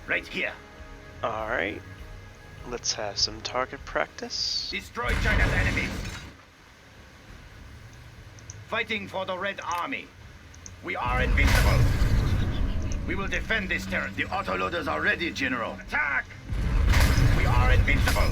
Right here. Alright, let's have some target practice. Destroy China's enemies. Fighting for the Red Army. We are invincible. We will defend this territory. The autoloaders are ready, General. Attack! We are invincible.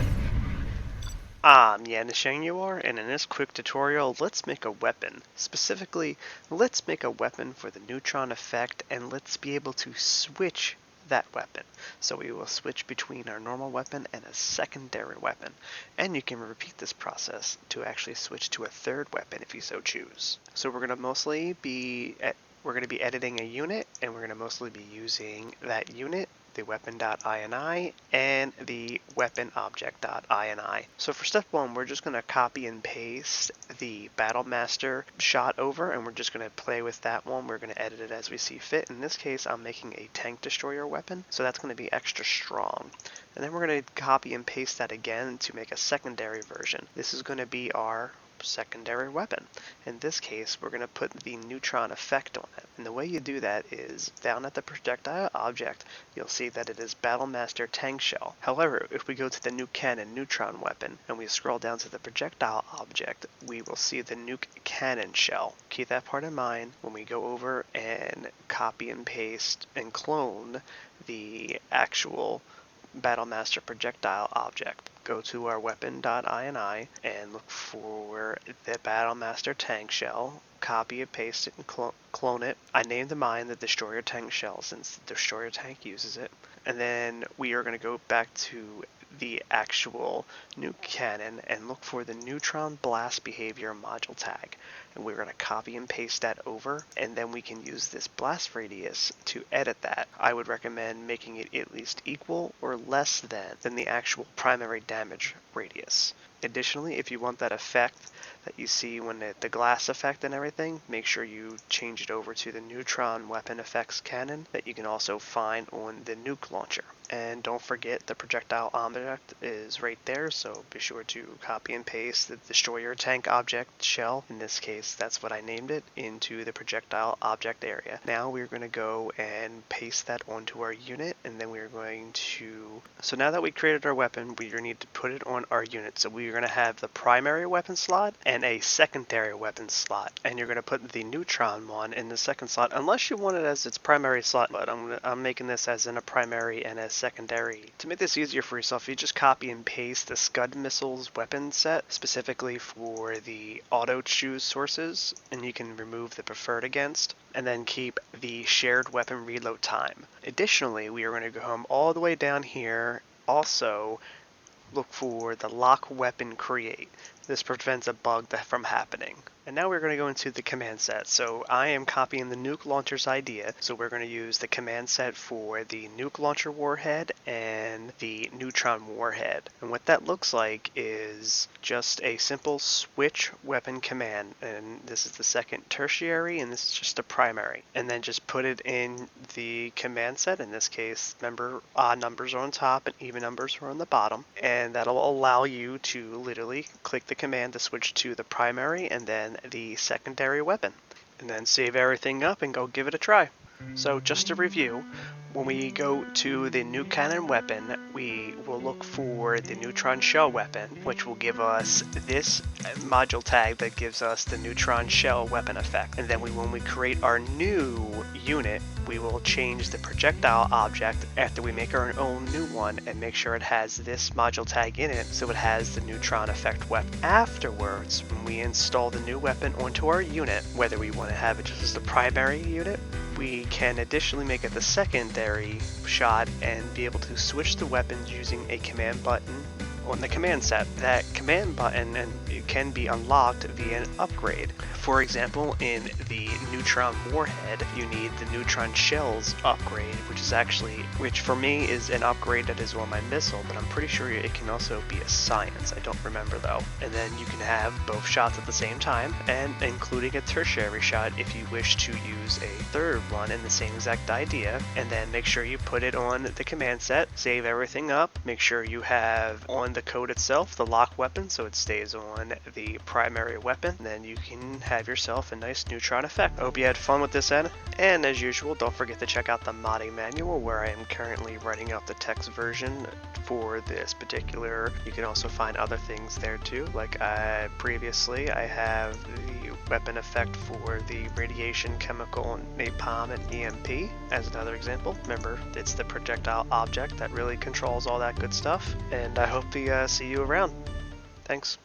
I'm Yanisheng you are, and in this quick tutorial, let's make a weapon. Specifically, let's make a weapon for the neutron effect, and let's be able to switch that weapon. So we will switch between our normal weapon and a secondary weapon. And you can repeat this process to actually switch to a third weapon if you so choose. So we're going to be editing a unit, and we're going to mostly be using that unit, the weapon.ini, and the weaponobject.ini. So for step one, we're just going to copy and paste the Battlemaster shot over, and we're just going to play with that one. We're going to edit it as we see fit. In this case, I'm making a tank destroyer weapon, so that's going to be extra strong. And then we're going to copy and paste that again to make a secondary version. This is going to be our secondary weapon. In this case, we're going to put the neutron effect on it. And the way you do that is down at the projectile object, you'll see that it is Battlemaster Tank Shell. However, if we go to the Nuke Cannon Neutron weapon and we scroll down to the projectile object, we will see the Nuke Cannon Shell. Keep that part in mind when we go over and copy and paste and clone the actual Battlemaster projectile object. Go to our weapon.ini and look for the Battlemaster tank shell, copy and paste it and clone it. I named mine the destroyer tank shell since the destroyer tank uses it. And then we are going to go back to the actual nuke cannon and look for the neutron blast behavior module tag, and we're going to copy and paste that over, and then we can use this blast radius to edit that. I would recommend making it at least equal or less than the actual primary damage radius. Additionally, if you want that effect that you see when the glass effect and everything, make sure you change it over to the neutron weapon effects cannon that you can also find on the nuke launcher. And don't forget the projectile object is right there, so be sure to copy and paste the destroyer tank object shell, in this case that's what I named it, into the projectile object area. Now we're going to go and paste that onto our unit, and then we're going to... So now that we created our weapon, we need to put it on our unit. So we're going to have the primary weapon slot and a secondary weapon slot, and you're going to put the neutron one in the second slot unless you want it as its primary slot, but I'm making this as in a primary and a secondary. To make this easier for yourself, you just copy and paste the Scud missiles weapon set specifically for the auto choose sources, and you can remove the preferred against, and then keep the shared weapon reload time. Additionally, we are going to go home all the way down here. Also look for the lock weapon create. This prevents a bug from happening. And now we're going to go into the command set. So I am copying the nuke launcher's idea. So we're going to use the command set for the nuke launcher warhead and the neutron warhead. And what that looks like is just a simple switch weapon command. And this is the second tertiary, and this is just a primary. And then just put it in the command set. In this case, remember, odd numbers are on top and even numbers are on the bottom. And that'll allow you to literally click the command to switch to the primary and then the secondary weapon, and then save everything up and go give it a try. So just to review, when we go to the nuke cannon weapon, we will look for the neutron shell weapon, which will give us this module tag that gives us the neutron shell weapon effect. And then when we create our new unit, we will change the projectile object after we make our own new one and make sure it has this module tag in it, so it has the neutron effect weapon. Afterwards, when we install the new weapon onto our unit, whether we want to have it just as the primary unit, we can additionally make it the secondary shot and be able to switch the weapons using a command button on the command set. That command button and it can be unlocked via an upgrade. For example, in the neutron warhead, you need the neutron shells upgrade, which for me is an upgrade that is on my missile, but I'm pretty sure it can also be a science. I don't remember though. And then you can have both shots at the same time, and including a tertiary shot if you wish to use a third one in the same exact idea. And then make sure you put it on the command set, save everything up, make sure you have on the code itself, the lock weapon, so it stays on the primary weapon. Then you can have yourself a nice neutron effect. I hope you had fun with this, Ed. And as usual, don't forget to check out the modding manual where I am currently writing out the text version for this particular. You can also find other things there too. Like previously, I have the weapon effect for the radiation, chemical, napalm, and EMP as another example. Remember, it's the projectile object that really controls all that good stuff. And I hope to see you around. Thanks.